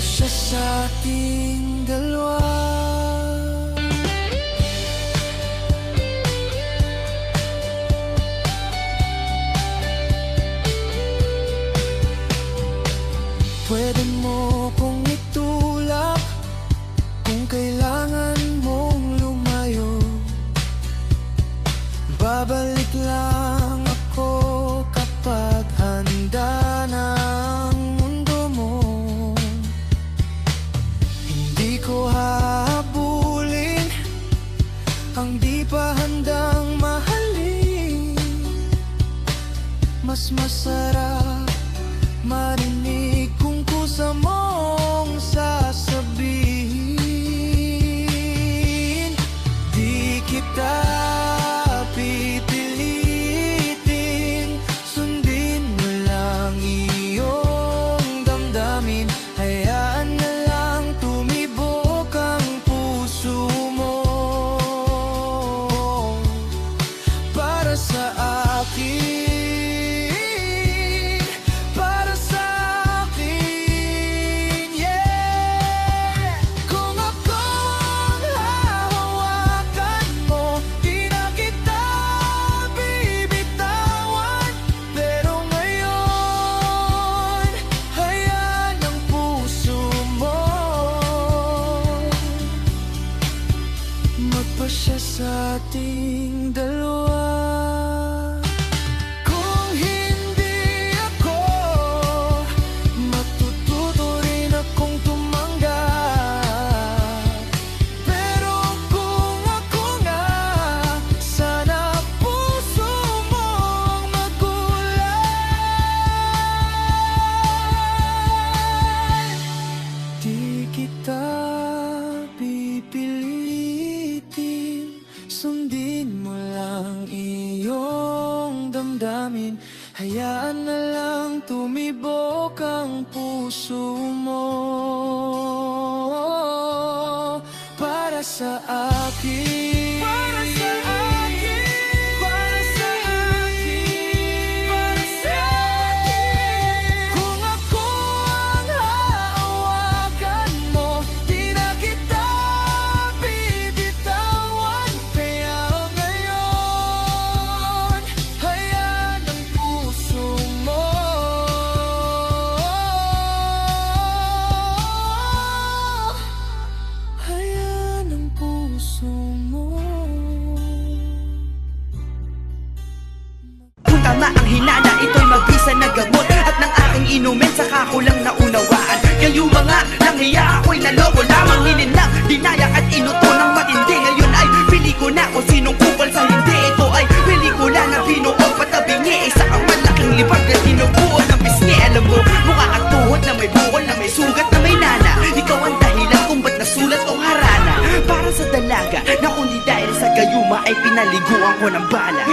Magpasya sa ating dalawa. Pwede mo kong itulak kung kailangan mong lumayo. Babalik lang ako kapag handa na ang mundo mo. Hindi ko hahabulin ang di pa handang mahalin. Mas masarap marinig kung kusa mong sasabihin. Di kita pipilitin, sundin mo lang iyong damdamin. Hayaan na lang tumibok ang puso mo. Para sa akin, magpasya sa ating dalawa. Kung hindi ako, matututo rin akong tumanggap. Pero kung ako nga, sana puso mong magulay. Di kita pipilitin, sundin mo lang iyong damdamin. Hayaan na lang tumibok ang puso mo. Para sa akin, para sa akin, para sa akin, para sa akin. Kung ako ang hahawakan mo, di na kita bibitawan. Kaya ngayon, hayaan ang puso mo. Hayaan ang puso mo. Kung tama ang hinala, ito'y magbisa na gamot. At ng aking inumin, saka ko lang naunawaan. Kayo mga nanghiya, ako'y naloko lamang. Hininang, dinaya at inuto ng matindi. Ngayon ay pili ko na kung sinong kupal sa hindi. Ito ay pelikula na binuong patabingi. Isa kang malaking libag na tinubuo ng pisngi. Alam mo, mukha kang tuhod na may bukol, na may sugat, na may nana. Ikaw ang dahilan kung ba't nasulat o harana. Para sa dalaga, na kundi dahil sa gayuma ay pinaliguan ko ng bala.